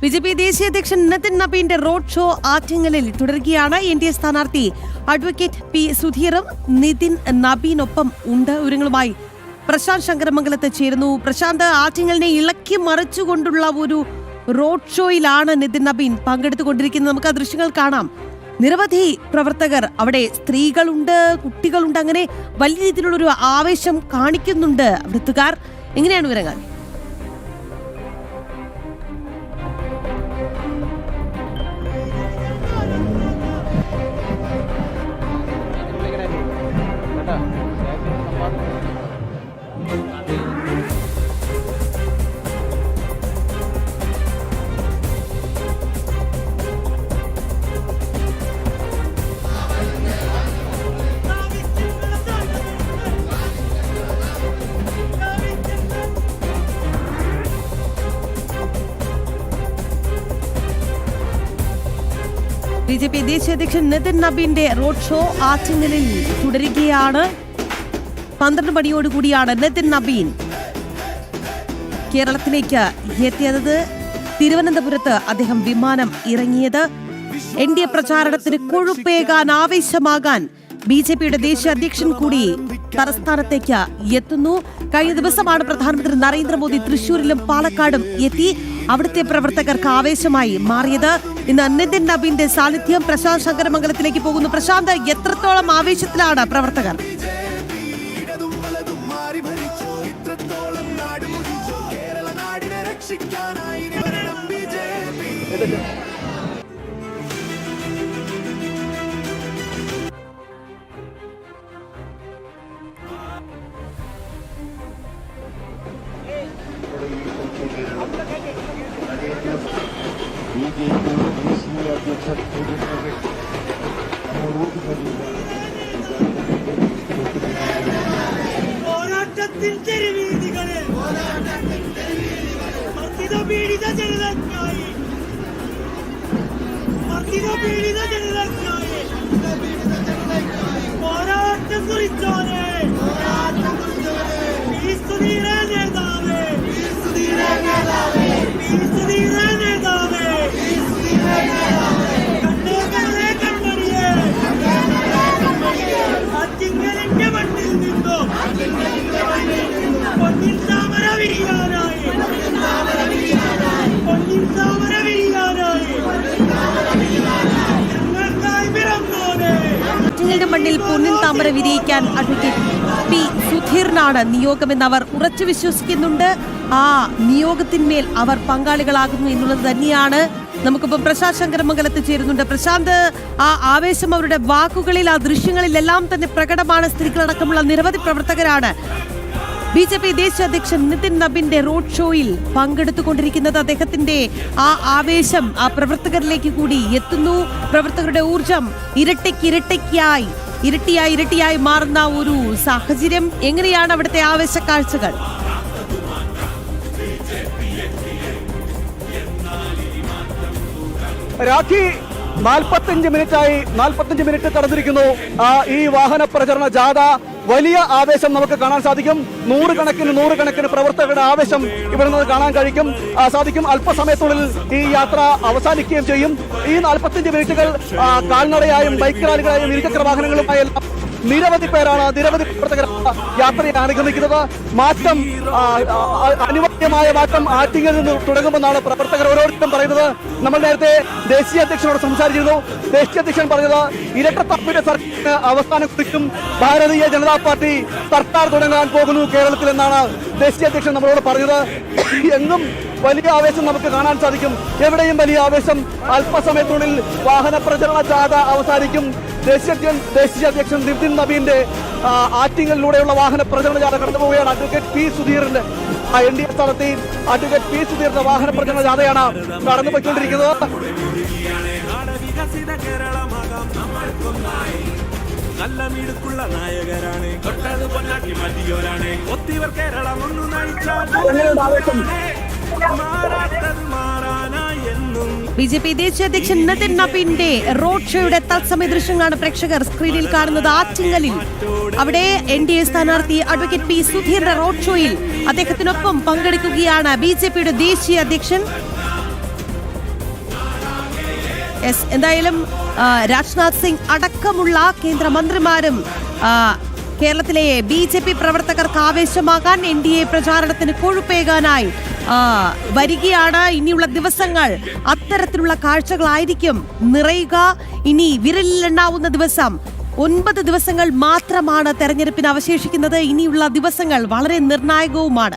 BJP ദേശീയ അധ്യക്ഷൻ Nitin നബീന്റെ road show ആറ്റിങ്ങലിൽ തുടരുകയാണ്. NDA സ്ഥാനാർത്ഥി അഡ്വക്കേറ്റ് പി സുധീറും നിതിൻ നബീനൊപ്പം ഉണ്ട്. വിവരങ്ങളുമായി പ്രശാന്ത് ശങ്കരമംഗലത്ത് ചേരുന്നു. പ്രശാന്ത്, ആറ്റിങ്ങലിനെ ഇളക്കി മറിച്ചുകൊണ്ടുള്ള ഒരു റോഡ് ഷോയിലാണ് നിതിൻ നബീൻ പങ്കെടുത്തുകൊണ്ടിരിക്കുന്നത്. നമുക്ക് ആ ദൃശ്യങ്ങൾ കാണാം. നിരവധി പ്രവർത്തകർ, അവിടെ സ്ത്രീകളുണ്ട്, കുട്ടികളുണ്ട്, അങ്ങനെ വലിയ രീതിയിലുള്ളൊരു ആവേശം കാണിക്കുന്നുണ്ട് വൃത്തുകാർ. എങ്ങനെയാണ് വിവരങ്ങൾ? ബിജെപി ദേശീയ അധ്യക്ഷൻ നിതിൻ നബീന്റെ റോഡ് ഷോ ആറ്റിങ്ങലിൽ തുടരുകയാണ്. 12 മണിയോടുകൂടിയാണ് നിതിൻ നബീൻ കേരളത്തിലേക്ക് എത്തിയത്. തിരുവനന്തപുരത്ത് അദ്ദേഹം വിമാനം ഇറങ്ങിയത്. NDA പ്രചാരണത്തിന് കൊഴുപ്പേകാൻ, ആവേശമാകാൻ BJPയുടെ ദേശീയ അധ്യക്ഷൻ കൂടി തലസ്ഥാനത്തേക്ക് എത്തുന്നു. കഴിഞ്ഞ ദിവസമാണ് പ്രധാനമന്ത്രി നരേന്ദ്രമോദി തൃശൂരിലും പാലക്കാടും എത്തി. അവിടുത്തെ പ്രവർത്തകർക്ക് ആവേശമായി മാറിയത്. ഇന്ന് നിതിൻ നബീന്റെ സാന്നിധ്യം. പ്രശാന്ത് ശങ്കരമംഗലത്തിലേക്ക് പോകുന്നു. പ്രശാന്ത്, എത്രത്തോളം ആവേശത്തിലാണ് പ്രവർത്തകർ? പോരാട്ടത്തിൻ തെരുവീതികളിൽ മർദ്ദിത ജനതയ്ക്കായി പോരാട്ടം കുറിച്ചോനെ ആറ്റിങ്ങലിന്റെ മണ്ണിൽ നിന്നും പൊന്നിൻ താമര വിരിയാനായി ആറ്റിങ്ങലിന്റെ മണ്ണിൽ പൊന്നിൻ താമര വിരിയിക്കാൻ അഡ്വക്കേറ്റ് പി സുധീറിനാണ് നിയോഗമെന്ന് അവർ ഉറച്ചു വിശ്വസിക്കുന്നുണ്ട്. ആ നിയോഗത്തിന്മേൽ അവർ പങ്കാളികളാകുന്നു എന്നുള്ളത് തന്നെയാണ്. നമുക്കിപ്പോൾ പ്രശാന്ത് ശങ്കരമംഗലത്ത് ചേരുന്നുണ്ട്. പ്രശാന്ത്, ആ ആവേശം അവരുടെ വാക്കുകളിൽ, ആ ദൃശ്യങ്ങളിലെല്ലാം തന്നെ പ്രകടമാണ്. സ്ത്രീകളടക്കമുള്ള നിരവധി പ്രവർത്തകരാണ് BJP ദേശീയ അധ്യക്ഷൻ നിതിൻ നബീന്റെ റോഡ് ഷോയിൽ പങ്കെടുത്തുകൊണ്ടിരിക്കുന്നത്. അദ്ദേഹത്തിന്റെ ആ ആവേശം ആ പ്രവർത്തകരിലേക്ക് കൂടി എത്തുന്നു. പ്രവർത്തകരുടെ ഊർജം ഇരട്ടിയായി മാറുന്ന ഒരു സാഹചര്യം. എങ്ങനെയാണ് അവിടുത്തെ ആവേശ കാഴ്ചകൾ? രാഖി, 45 മിനിറ്റ് കടന്നിരിക്കുന്നു ഈ വാഹന പ്രചരണ ജാഥ. വലിയ ആവേശം നമുക്ക് കാണാൻ സാധിക്കും. നൂറുകണക്കിന് പ്രവർത്തകരുടെ ആവേശം ഇവിടെ നിന്ന് കാണാൻ സാധിക്കും. അല്പസമയത്തുള്ളിൽ ഈ യാത്ര അവസാനിക്കുകയും ചെയ്യും. ഈ 45 മിനിറ്റുകൾ കാൽനടയായും ബൈക്ക് റാലികളായും ഇരുചക്ര വാഹനങ്ങളുമായും നിരവധി പ്രവർത്തകരാണ് യാത്രയെ അനുഗമിക്കുന്നത്. അനിവാര്യമായ മാറ്റം ആറ്റിങ്ങിൽ നിന്ന് തുടങ്ങുമെന്നാണ് പ്രവർത്തകർ ഓരോരുത്തരും പറയുന്നത്. നമ്മൾ നേരത്തെ ദേശീയ അധ്യക്ഷനോട് സംസാരിച്ചിരുന്നു. ദേശീയ അധ്യക്ഷൻ പറഞ്ഞത് ഇരട്ടത്താപ്പിന്റെ സർക്കാരിന് അവസാനം കുറിക്കും ഭാരതീയ ജനതാ പാർട്ടി സർക്കാർ തുടങ്ങാൻ പോകുന്നു കേരളത്തിൽ എന്നാണ് ദേശീയ അധ്യക്ഷൻ നമ്മളോട് പറഞ്ഞത്. എങ്ങും വലിയ ആവേശം നമുക്ക് കാണാൻ സാധിക്കും. എവിടെയും വലിയ ആവേശം. അല്പസമയത്തിനുള്ളിൽ വാഹന പ്രചരണ ജാഥ അവസാനിക്കും. ദേശീയ അധ്യക്ഷൻ നിതിൻ നബീന്റെ ആറ്റിങ്ങലിലൂടെയുള്ള വാഹന പ്രചരണ ജാഥ കടന്നുപോവുകയാണ്. അഡ്വക്കേറ്റ് പി സുധീറിന്റെ NDA സ്ഥാനത്ത് അഡ്വക്കേറ്റ് പി സുധീറിന്റെ വാഹന പ്രചരണ ജാഥയാണ് കടന്നുപോയിക്കൊണ്ടിരിക്കുന്നത്. നല്ല മിടുക്കുള്ള നായകരാണ്, തൊട്ടത് പൊന്നാക്കി മതിയോരാണ്, ഒത്തിവർ കേരളം ഒന്നു നയിച്ചാൽ മാറാത്തത് മാറാനായി എന്നും BJP ദേശീയ അധ്യക്ഷൻ നിതിൻ നബീന്റെ റോഡ് ഷോയുടെ തത്സമയ ദൃശ്യങ്ങളാണ് പ്രേക്ഷകർ സ്ക്രീനിൽ കാണുന്നത്. ആറ്റിങ്ങലിൽ അവിടെ NDA സ്ഥാനാർത്ഥി അഡ്വക്കേറ്റ് പി സുധീറിന്റെ റോഡ് ഷോയിൽ അദ്ദേഹത്തിനൊപ്പം പങ്കെടുക്കുകയാണ് BJPയുടെ ദേശീയ അധ്യക്ഷൻ. യെസ്, എന്തായാലും രാജ്നാഥ് സിംഗ് അടക്കമുള്ള കേന്ദ്രമന്ത്രിമാരും കേരളത്തിലെ BJP പ്രവർത്തകർക്ക് ആവേശമാകാൻ NDA പ്രചാരണത്തിന് കൊഴുപ്പേകാനായി വരികയാണ്. ഇനിയുള്ള ദിവസങ്ങൾ അത്തരത്തിലുള്ള കാഴ്ചകളായിരിക്കും നിറയുക. ഇനി വിരലിലെണ്ണാവുന്ന ദിവസം 9 ദിവസങ്ങൾ മാത്രമാണ് തെരഞ്ഞെടുപ്പിന് അവശേഷിക്കുന്നത്. ഇനിയുള്ള ദിവസങ്ങൾ വളരെ നിർണായകവുമാണ്.